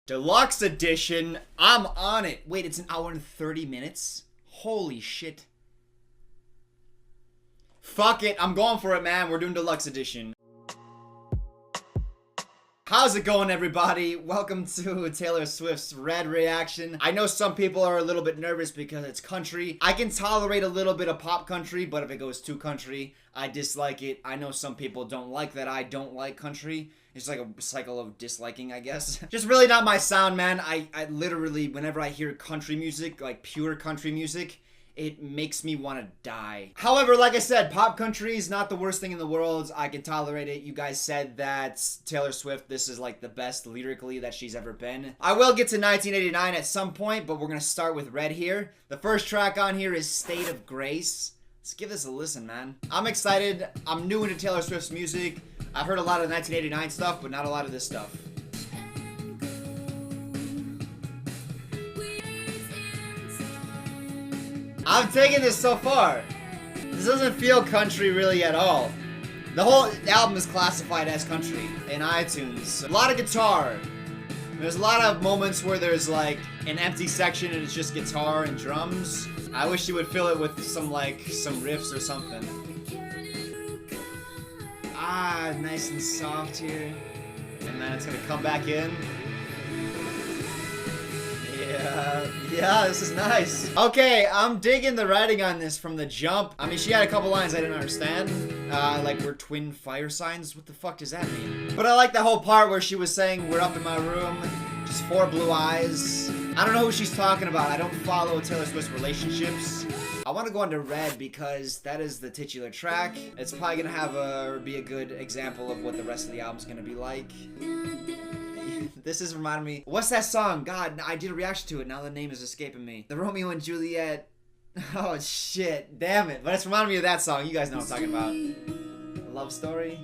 Deluxe edition. I'm on it. Wait, it's an hour and 30 minutes? Holy shit. Fuck it. I'm going for it, man. We're doing deluxe edition. How's it going, everybody? Welcome to Taylor Swift's Red reaction. I know some people are a little bit nervous because it's country. I can tolerate a little bit of pop country, but if it goes too country, I dislike it. I know some people don't like that I don't like country. It's like a cycle of disliking, I guess. Just really not my sound, man. I literally, whenever I hear country music, like pure country music, it makes me want to die. However, like I said, pop country is not the worst thing in the world. I can tolerate it. You guys said that Taylor Swift, this is like the best lyrically that she's ever been. I will get to 1989 at some point, but we're going to start with Red here. The first track on here is State of Grace. Let's give this a listen, man. I'm excited. I'm new into Taylor Swift's music. I've heard a lot of 1989 stuff, but not a lot of this stuff. I'm taking this so far. This doesn't feel country really at all. The whole album is classified as country in iTunes. A lot of guitar. There's a lot of moments where there's like an empty section and it's just guitar and drums. I wish you would fill it with some riffs or something. Ah, nice and soft here. And then it's gonna come back in. Yeah, this is nice. Okay, I'm digging the writing on this from the jump. I mean, she had a couple lines I didn't understand. Like, we're twin fire signs? What the fuck does that mean? But I like the whole part where she was saying, we're up in my room, just 4 blue eyes. I don't know who she's talking about. I don't follow Taylor Swift's relationships. I want to go on to Red because that is the titular track. It's probably going to be a good example of what the rest of the album's going to be like. This is reminding me. What's that song? God, I did a reaction to it. Now the name is escaping me. The Romeo and Juliet. Oh, shit. Damn it. But it's reminding me of that song. You guys know what I'm talking about. A love story.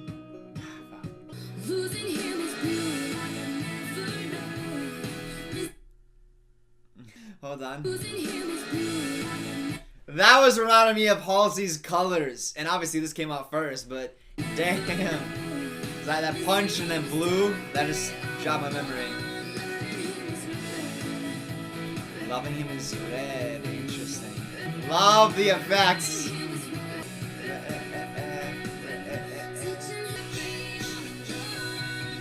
Hold on. That was reminding me of Halsey's Colors. And obviously this came out first, but damn. That punch and then blue, that just jogged my memory. Loving him is red. Interesting. Love the effects.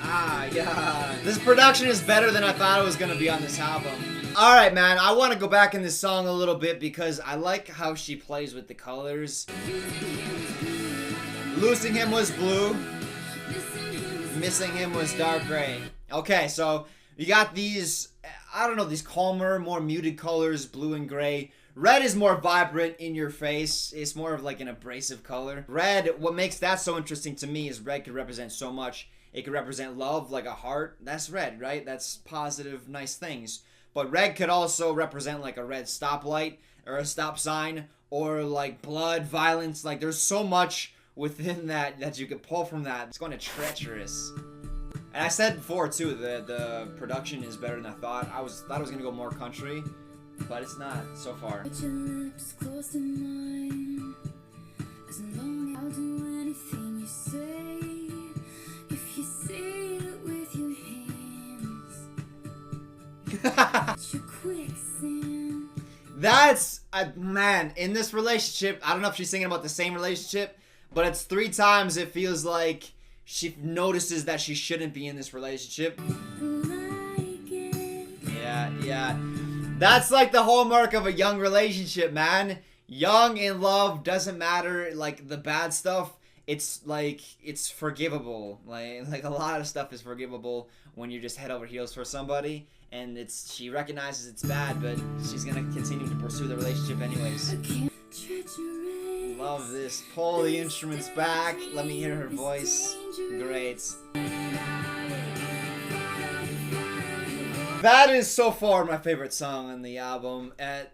Ah, yeah. This production is better than I thought it was gonna be on this album. Alright, man, I want to go back in this song a little bit because I like how she plays with the colors. Losing him was blue. Missing him was dark gray. Okay, so you got these, I don't know, these calmer, more muted colors, blue and gray. Red is more vibrant, in your face. It's more of like an abrasive color. Red, what makes that so interesting to me is red could represent so much. It could represent love, like a heart. That's red, right? That's positive, nice things. But red could also represent like a red stoplight or a stop sign or like blood, violence. Like there's so much within that you could pull from that. It's going to treacherous. And I said before too, the production is better than I thought. I thought it was gonna go more country, but it's not so far. That's man, in this relationship, I don't know if she's singing about the same relationship, but it's 3 times it feels like she notices that she shouldn't be in this relationship. Yeah. That's like the hallmark of a young relationship, man. Young in love, doesn't matter, like the bad stuff. It's like, it's forgivable. Like a lot of stuff is forgivable when you're just head over heels for somebody. And she recognizes it's bad, but she's gonna continue to pursue the relationship anyways. Love this. Pull the instruments back. Let me hear her voice. Great. That is so far my favorite song on the album. I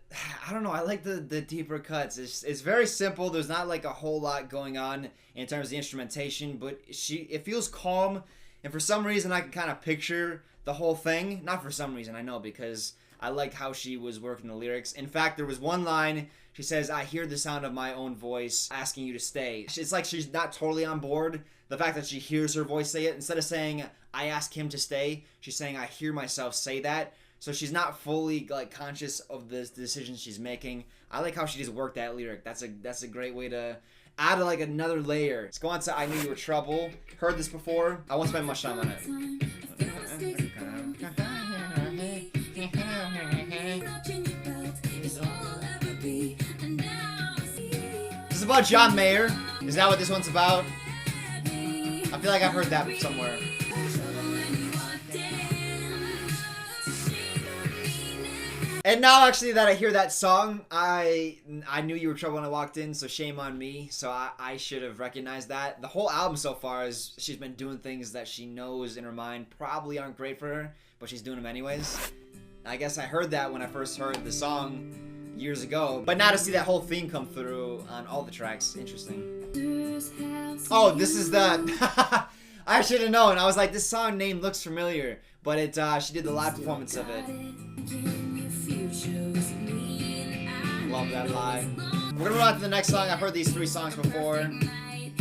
don't know. I like the deeper cuts. It's very simple. There's not like a whole lot going on in terms of the instrumentation, but it feels calm. And for some reason, I can kind of picture the whole thing. Not for some reason, I know, because I like how she was working the lyrics. In fact, there was one line, she says, I hear the sound of my own voice asking you to stay. It's like she's not totally on board. The fact that she hears her voice say it, instead of saying, I ask him to stay, she's saying, I hear myself say that. So she's not fully like conscious of the decisions she's making. I like how she just worked that lyric. That's a great way to add like another layer. Let's go on to I Knew You Were Trouble. Heard this before. I won't spend much time on it. This is about John Mayer. Is that what this one's about? I feel like I've heard that somewhere. And now, actually, that I hear that song, I knew you were trouble when I walked in, so shame on me. So I should have recognized that. The whole album so far is she's been doing things that she knows in her mind probably aren't great for her, but she's doing them anyways. I guess I heard that when I first heard the song years ago, but now to see that whole theme come through on all the tracks, interesting. Oh, this is the... I should have known. I was like, this song name looks familiar, but she did the live performance of it. Love that live. We're gonna move on to the next song. I've heard these 3 songs before. I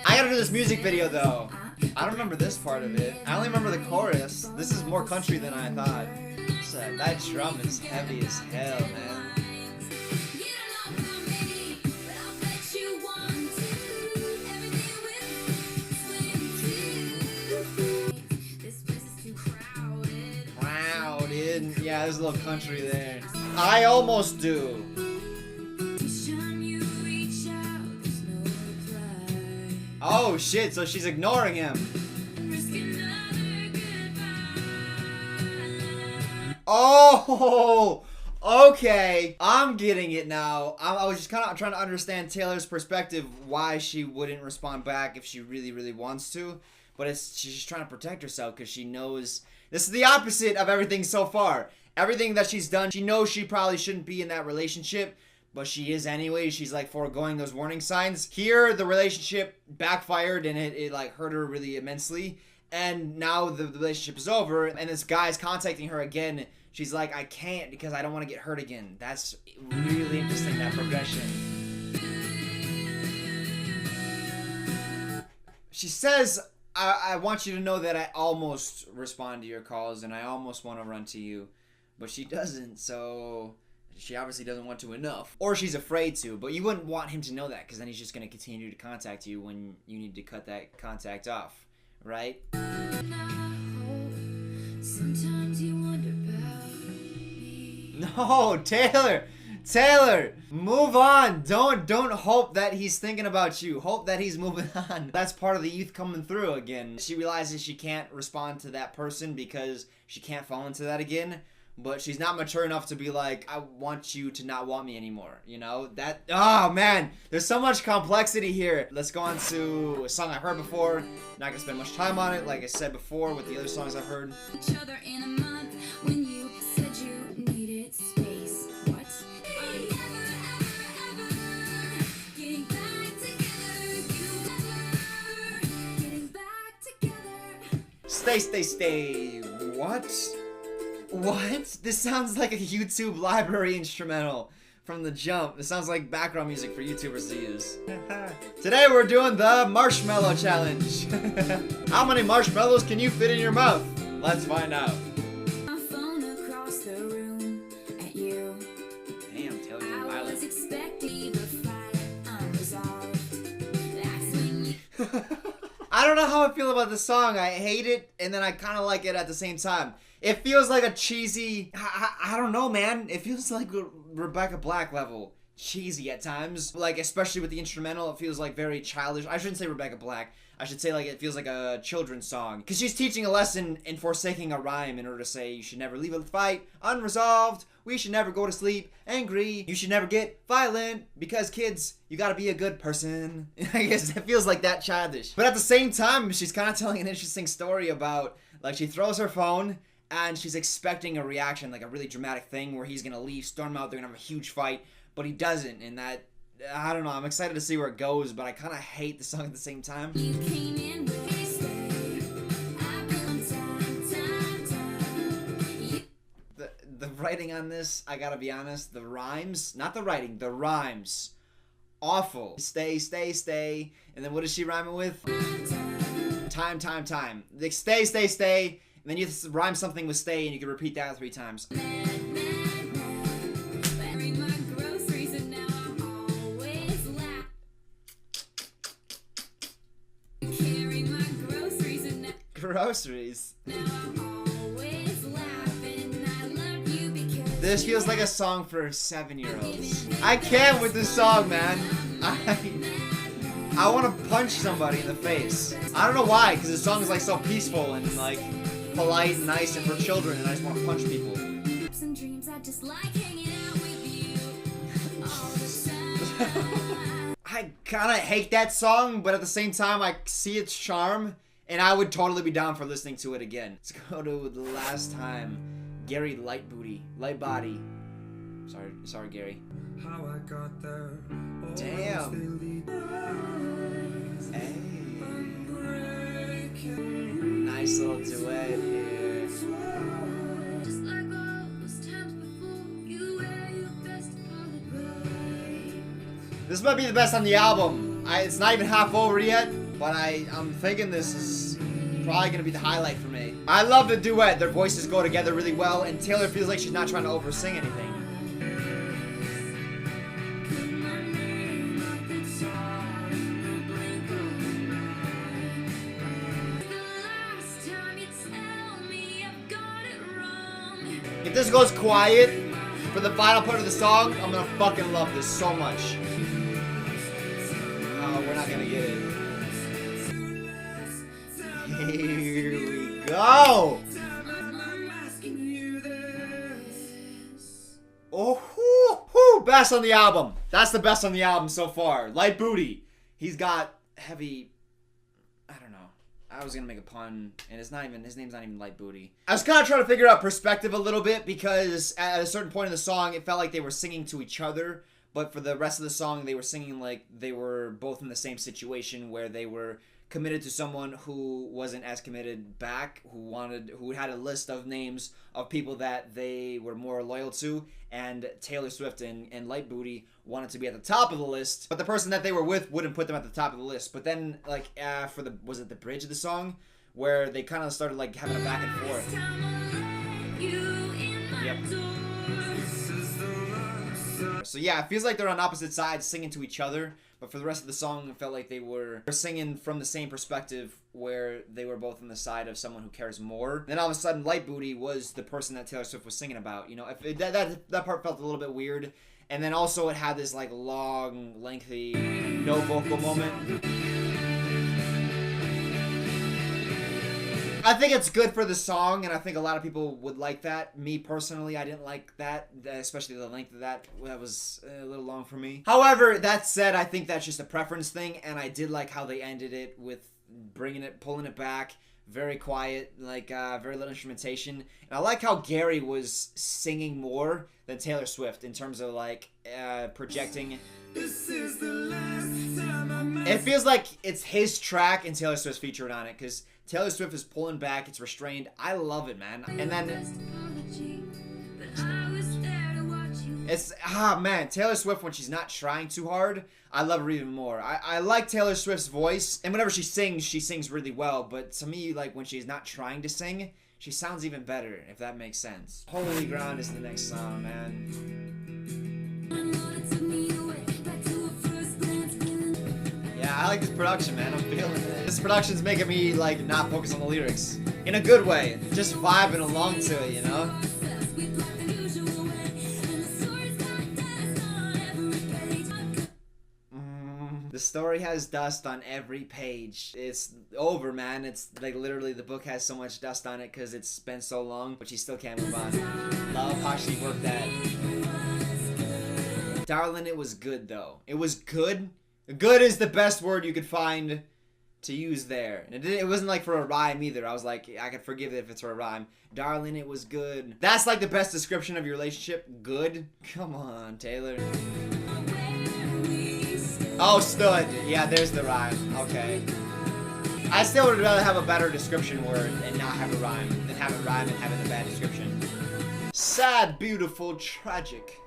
gotta do this music video though. I don't remember this part of it. I only remember the chorus. This is more country than I thought. That drum is heavy as hell, man. Yeah, there's a little country there. I almost do. Oh shit, so she's ignoring him. Oh, okay. I'm getting it now. I was just kind of trying to understand Taylor's perspective, why she wouldn't respond back if she really, really wants to. But she's just trying to protect herself because she knows... This is the opposite of everything so far. Everything that she's done, she knows she probably shouldn't be in that relationship, but she is anyway. She's like foregoing those warning signs. Here, the relationship backfired and it like hurt her really immensely. And now the relationship is over and this guy's contacting her again. She's like, I can't because I don't want to get hurt again. That's really interesting, that progression. She says... I want you to know that I almost respond to your calls and I almost want to run to you, but she doesn't, so she obviously doesn't want to enough. Or she's afraid to, but you wouldn't want him to know that because then he's just going to continue to contact you when you need to cut that contact off, right? Sometimes you wonder about me. No, Taylor! Taylor, move on. Don't hope that he's thinking about you. Hope that he's moving on. That's part of the youth coming through again. She realizes she can't respond to that person because she can't fall into that again. But she's not mature enough to be like, I want you to not want me anymore. You know? That, oh man, there's so much complexity here. Let's go on to a song I've heard before. Not gonna spend much time on it, like I said before with the other songs I've heard. Each other in a month when you said you needed space. Stay. What? This sounds like a YouTube library instrumental from the jump. This sounds like background music for YouTubers to use. Today we're doing the marshmallow challenge. How many marshmallows can you fit in your mouth? Let's find out. Damn, Taylor, you're violent. I don't know how I feel about the song. I hate it, and then I kind of like it at the same time. It feels like a cheesy... I don't know, man. It feels like Rebecca Black level. Cheesy at times. Like, especially with the instrumental, it feels like very childish. I shouldn't say Rebecca Black. I should say, like, it feels like a children's song. Because she's teaching a lesson in forsaking a rhyme in order to say, you should never leave a fight unresolved. We should never go to sleep angry. You should never get violent. Because, kids, you gotta be a good person. I guess it feels like that childish. But at the same time, she's kind of telling an interesting story about, like, she throws her phone, and she's expecting a reaction, like a really dramatic thing where he's gonna leave, storm out, they're gonna have a huge fight, but he doesn't, and that, I don't know, I'm excited to see where it goes, but I kind of hate the song at the same time. writing on this, I gotta be honest. The rhymes, not the writing, the rhymes. Awful. Stay, stay, stay. And then what does she rhyme it with? Time, time, time. Like stay, stay, stay. And then you rhyme something with stay and you can repeat that 3 times. Groceries. This feels like a song for 7-year-olds. I can't with this song, man. I want to punch somebody in the face. I don't know why, because the song is like so peaceful and like polite and nice and for children, and I just want to punch people. I kind of hate that song, but at the same time, I see its charm, and I would totally be down for listening to it again. Let's go to the last time. Gary Lightbody. Sorry, Gary. How I got there. Damn. Hey. Nice little duet here. Just like all those times before, you wear your best This might be the best on the album. It's not even half over yet, but I'm thinking this is probably gonna be the highlight for me. I love the duet. Their voices go together really well, and Taylor feels like she's not trying to over-sing anything. If this goes quiet for the final part of the song, I'm gonna fucking love this so much. Oh, we're not gonna get it. Here we go! Oh, whoo, best on the album. That's the best on the album so far. Light Booty. He's got heavy... I don't know. I was gonna make a pun, and his name's not even Light Booty. I was kind of trying to figure out perspective a little bit, because at a certain point in the song, it felt like they were singing to each other, but for the rest of the song, they were singing like they were both in the same situation, where they were committed to someone who wasn't as committed back, who had a list of names of people that they were more loyal to, and Taylor Swift and Light Booty wanted to be at the top of the list, but the person that they were with wouldn't put them at the top of the list. But then, like, was it the bridge of the song, where they kind of started like having a back and forth. Yep. So yeah, it feels like they're on opposite sides singing to each other, but for the rest of the song, it felt like they were singing from the same perspective, where they were both on the side of someone who cares more. And then all of a sudden, Light Booty was the person that Taylor Swift was singing about. You know, that part felt a little bit weird. And then also it had this like long, lengthy, no vocal moment. I think it's good for the song, and I think a lot of people would like that. Me, personally, I didn't like that, especially the length of that. That was a little long for me. However, that said, I think that's just a preference thing, and I did like how they ended it with pulling it back, very quiet, like very little instrumentation. And I like how Gary was singing more than Taylor Swift in terms of like projecting. This is the last time it feels like it's his track and Taylor Swift's featured on it, because Taylor Swift is pulling back, it's restrained. I love it, man. And then it's man, Taylor Swift, when she's not trying too hard, I love her even more. I like Taylor Swift's voice, and whenever she sings really well, but to me, like, when she's not trying to sing, she sounds even better, if that makes sense. Holy Ground is the next song, man. Yeah, I like this production, man. I'm feeling it. This production's making me, like, not focus on the lyrics. In a good way. Just vibing along to it, you know? The story has dust on every page. It's over, man. It's like literally the book has so much dust on it because it's been so long, but she still can't move on. Love how she worked that. Darling, it was good, though. It was good. Good is the best word you could find to use there. And it wasn't like for a rhyme either. I was like, I could forgive it if it's for a rhyme. Darling, it was good. That's like the best description of your relationship. Good? Come on, Taylor. Oh, stood. Yeah, there's the rhyme. Okay. I still would rather have a better description word and not have a rhyme than have a rhyme and having a bad description. Sad, beautiful, tragic.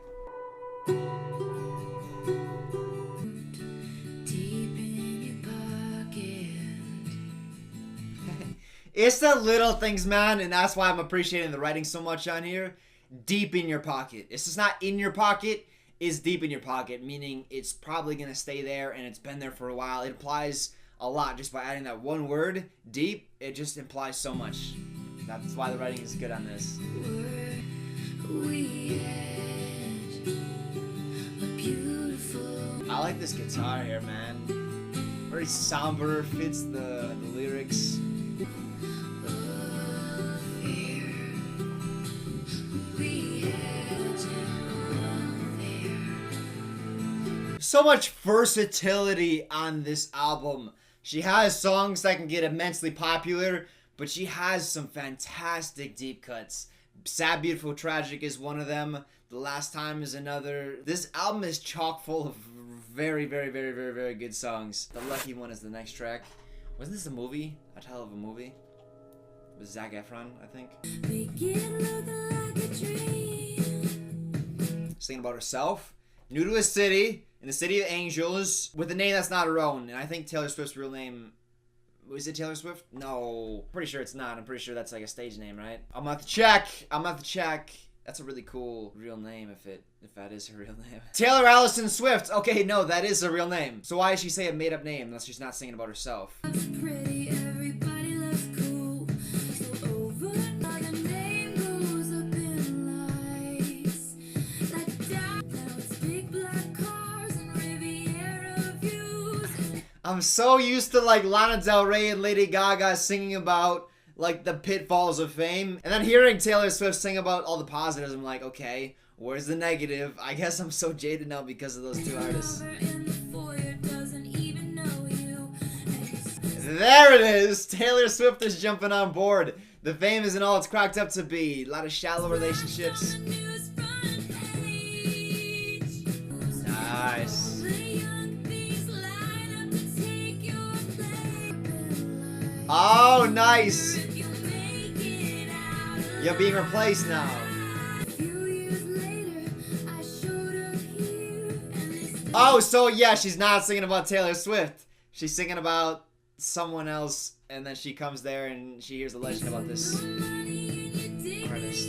It's the little things, man, and that's why I'm appreciating the writing so much on here. Deep in your pocket. It's just not in your pocket, it's deep in your pocket, meaning it's probably going to stay there and it's been there for a while. It implies a lot just by adding that one word, deep. It just implies so much. That's why the writing is good on this. I like this guitar here, man. Very somber, fits the lyrics. So much versatility on this album. She has songs that can get immensely popular, but she has some fantastic deep cuts. Sad, Beautiful, Tragic is one of them. The Last Time is another. This album is chock full of very, very, very, very, very good songs. The Lucky One is the next track. Wasn't this a movie? A hell of a movie? With Zac Efron, I think. Singing about herself. New to a city, in the city of angels, with a name that's not her own. And I think Taylor Swift's real name... Was it Taylor Swift? No. Pretty sure it's not. I'm pretty sure that's like a stage name, right? I'm gonna have to check. That's a really cool real name if that is her real name. Taylor Allison Swift. Okay, no, that is her real name. So why does she say a made up name unless she's not singing about herself? I'm so used to like Lana Del Rey and Lady Gaga singing about like the pitfalls of fame, and then hearing Taylor Swift sing about all the positives, I'm like, okay, where's the negative? I guess I'm so jaded now because of those two artists. There it is! Taylor Swift is jumping on board. The fame isn't all it's cracked up to be. A lot of shallow relationships. Nice. Oh, nice! You're being replaced now. Oh, so yeah, she's not singing about Taylor Swift. She's singing about someone else, and then she comes there and she hears a legend about this artist.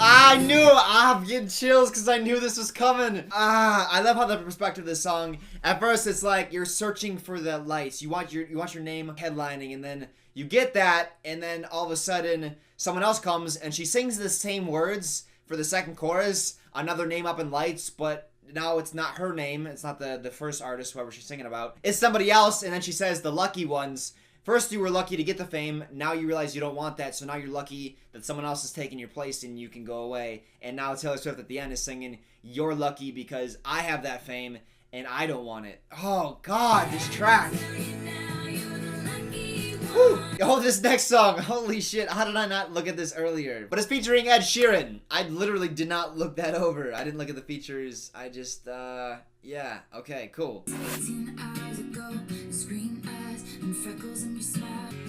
I knew it. I'm getting chills because I knew this was coming. I love how the perspective of this song. At first, it's like you're searching for the lights. You want your name headlining, and then you get that, and then all of a sudden, someone else comes and she sings the same words for the second chorus. Another name up in lights, but now it's not her name. It's not the first artist, whoever she's singing about. It's somebody else, and then she says the lucky ones. First, you were lucky to get the fame. Now you realize you don't want that, so now you're lucky that someone else is taking your place and you can go away. And now Taylor Swift at the end is singing, you're lucky because I have that fame and I don't want it. Oh, God, this track. Whew. Oh, this next song. Holy shit, how did I not look at this earlier? But it's featuring Ed Sheeran. I literally did not look that over. I didn't look at the features. I just, yeah. Okay, cool.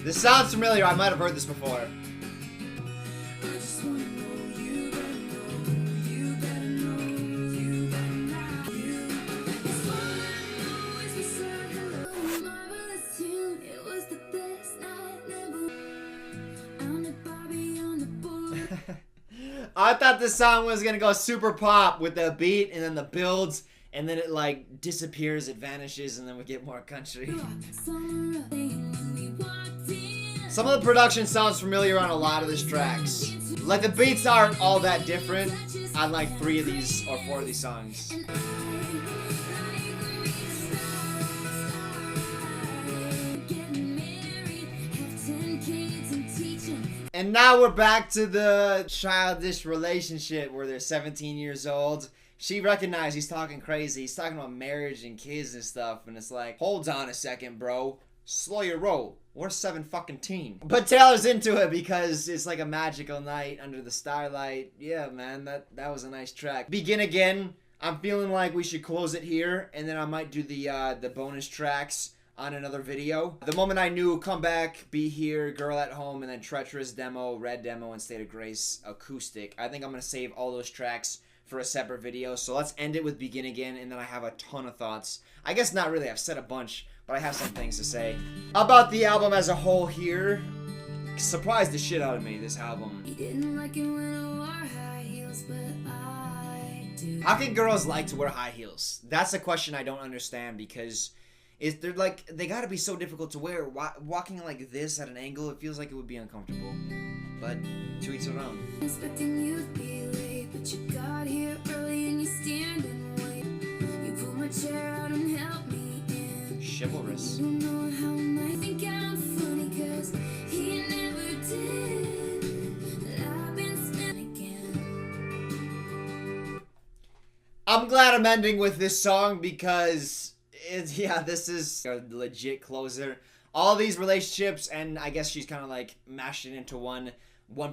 This sounds familiar. I might have heard this before. I thought this song was gonna go super pop with the beat and then the builds, and then it like disappears, it vanishes, and then we get more country. Some of the production sounds familiar on a lot of these tracks. Like the beats aren't all that different on like 3 of these or 4 of these songs. And now we're back to the childish relationship where they're 17 years old. She recognized he's talking crazy. He's talking about marriage and kids and stuff. And it's like, hold on a second, bro. Slow your roll. We're 17. But Taylor's into it because it's like a magical night under the starlight. Yeah, man, that was a nice track. Begin Again. I'm feeling like we should close it here. And then I might do the bonus tracks on another video. The moment I knew Come Back, Be Here, Girl at Home, and then Treacherous Demo, Red Demo, and State of Grace Acoustic. I think I'm going to save all those tracks for a separate video. So let's end it with Begin Again, and then I have a ton of thoughts. I guess not really, I've said a bunch, but I have some things to say about the album as a whole here. Surprised the shit out of me, this album. You didn't like it when I wore high heels, but I do. How can girls like to wear high heels? That's a question I don't understand, because they're like, they gotta be so difficult to wear. Walking like this at an angle, it feels like it would be uncomfortable. But to each their own. Expecting you to be late, but you got here early and you stand and wait. You pull my chair out and help me in. Chivalrous. You know how I think I'm funny, 'cause he never did. I've been spinning again. I'm glad I'm ending with this song, because this is a legit closer. All these relationships, and I guess she's kind of like mashed it into one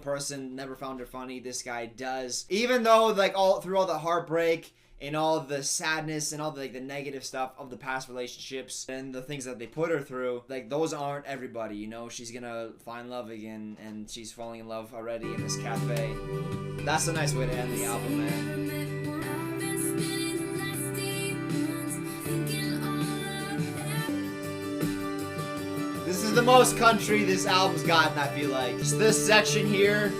person. Never found her funny. This guy does. Even though like through all the heartbreak and all the sadness and all the, like, the negative stuff of the past relationships and the things that they put her through, like, those aren't everybody, you know? She's gonna find love again, and she's falling in love already in this cafe. That's a nice way to end the album, man. I've been spinning the last 8 months, thinking all of This is the most country this album's gotten, I feel like. Just this section here.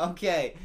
Okay.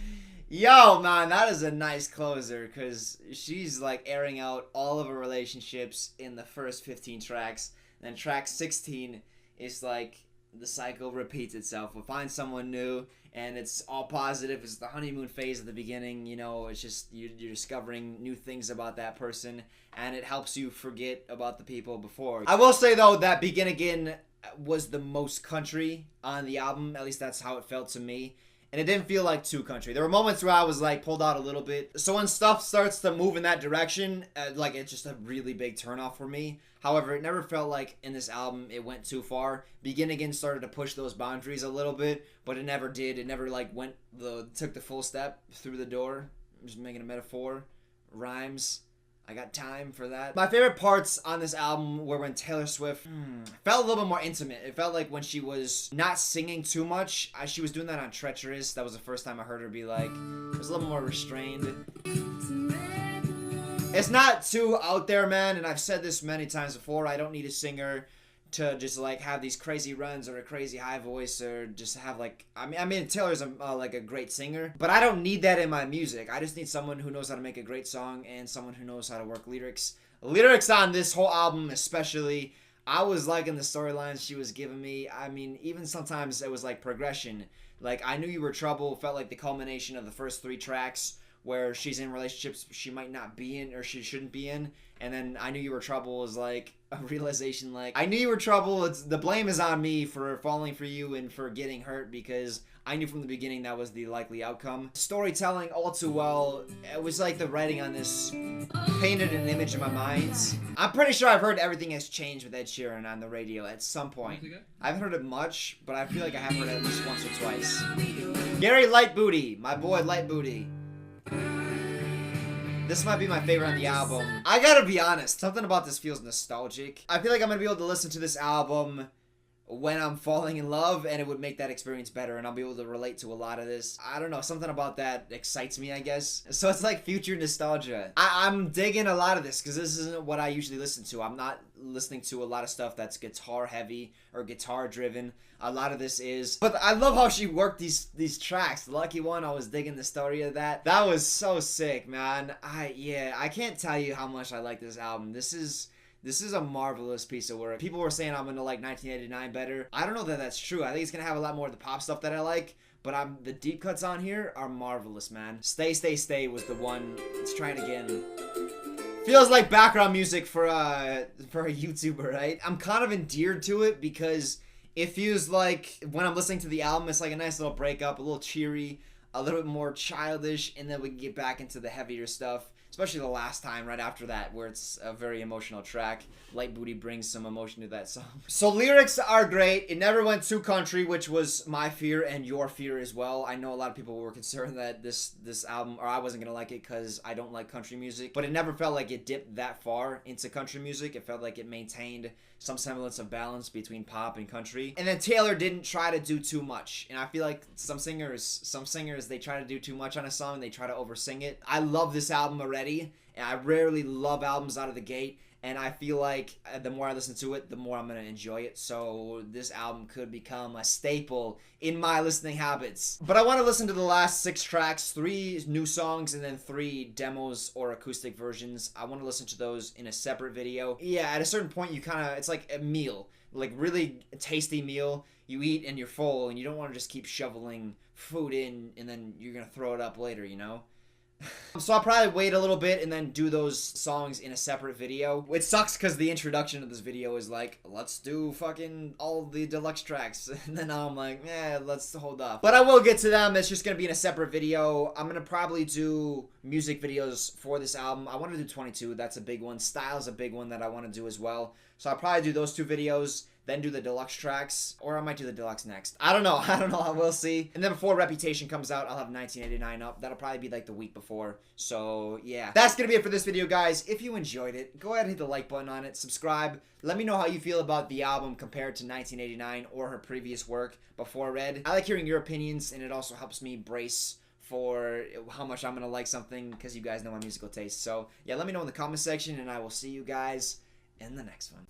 Yo, man, that is a nice closer, because she's like airing out all of her relationships in the first 15 tracks. And then track 16 is like the cycle repeats itself. We'll find someone new, and it's all positive. It's the honeymoon phase at the beginning, you know, it's just you're discovering new things about that person, and it helps you forget about the people before. I will say, though, that Begin Again was the most country on the album. At least that's how it felt to me. And it didn't feel like too country. There were moments where I was like pulled out a little bit. So when stuff starts to move in that direction, like it's just a really big turnoff for me. However, it never felt like in this album it went too far. Begin Again started to push those boundaries a little bit, but it never did. It never like took the full step through the door. I'm just making a metaphor. Rhymes. I got time for that. My favorite parts on this album were when Taylor Swift felt a little bit more intimate. It felt like when she was not singing too much. She was doing that on Treacherous. That was the first time I heard her be like, it was a little more restrained. It's not too out there, man, and I've said this many times before. I don't need a singer to just like have these crazy runs or a crazy high voice, or just have like I mean Taylor's like a great singer, but I don't need that in my music. I just need someone who knows how to make a great song and someone who knows how to work lyrics on this whole album. Especially, I was liking the storylines she was giving me. I mean, even sometimes it was like progression. Like I Knew You Were Trouble felt like the culmination of the first 3 tracks, where she's in relationships she might not be in or she shouldn't be in. And then I Knew You Were Trouble is like a realization, like, I knew you were trouble. The blame is on me for falling for you and for getting hurt, because I knew from the beginning that was the likely outcome. Storytelling all too well. It was like the writing on this painted an image in my mind. I'm pretty sure I've heard Everything Has Changed with Ed Sheeran on the radio at some point. I haven't heard it much, but I feel like I have heard it at least once or twice. Gary Lightbooty, my boy Lightbooty. This might be my favorite on the album. I gotta be honest, something about this feels nostalgic. I feel like I'm gonna be able to listen to this album when I'm falling in love, and it would make that experience better, and I'll be able to relate to a lot of this. I don't know, something about that excites me, I guess. So it's like future nostalgia. I'm digging a lot of this, because this isn't what I usually listen to. I'm not listening to a lot of stuff that's guitar heavy or guitar driven. A lot of this is, but I love how she worked these tracks. The Lucky One, I was digging the story of that. That was so sick, man. I can't tell you how much I like this album. This is a marvelous piece of work. People were saying I'm gonna like 1989 better. I don't know that that's true. I think it's gonna have a lot more of the pop stuff that I like, but the deep cuts on here are marvelous, man. Stay, Stay, Stay was the one. Let's try it again. Feels like background music for a YouTuber, right? I'm kind of endeared to it because it feels like when I'm listening to the album, it's like a nice little breakup, a little cheery, a little bit more childish, and then we can get back into the heavier stuff. especially the last time right after that, where it's a very emotional track. Light Booty brings some emotion to that song. So lyrics are great. It never went too country, which was my fear and your fear as well. I know a lot of people were concerned that this album, or I wasn't gonna like it because I don't like country music, but it never felt like it dipped that far into country music. It felt like it maintained some semblance of balance between pop and country. And then Taylor didn't try to do too much. And I feel like some singers, they try to do too much on a song. They try to oversing it. I love this album already, and I rarely love albums out of the gate. And I feel like the more I listen to it, the more I'm going to enjoy it. So this album could become a staple in my listening habits. But I want to listen to the last 6 tracks, 3 new songs, and then 3 demos or acoustic versions. I want to listen to those in a separate video. Yeah, at a certain point, you kind of, it's like a meal. Like really tasty meal. You eat and you're full, and you don't want to just keep shoveling food in, and then you're going to throw it up later, you know? So I'll probably wait a little bit and then do those songs in a separate video. It sucks because the introduction of this video is like, let's do fucking all the deluxe tracks. And then I'm like, let's hold up. But I will get to them. It's just going to be in a separate video. I'm going to probably do music videos for this album. I want to do 22. That's a big one. Style's a big one that I want to do as well. So I'll probably do those 2 videos, then do the deluxe tracks, or I might do the deluxe next. I don't know. I will see. And then before Reputation comes out, I'll have 1989 up. That'll probably be like the week before. So yeah, that's gonna be it for this video, guys. If you enjoyed it, go ahead and hit the like button on it, subscribe. Let me know how you feel about the album compared to 1989 or her previous work before Red. I like hearing your opinions, and it also helps me brace for how much I'm gonna like something, because you guys know my musical taste. So yeah, let me know in the comment section, and I will see you guys in the next one.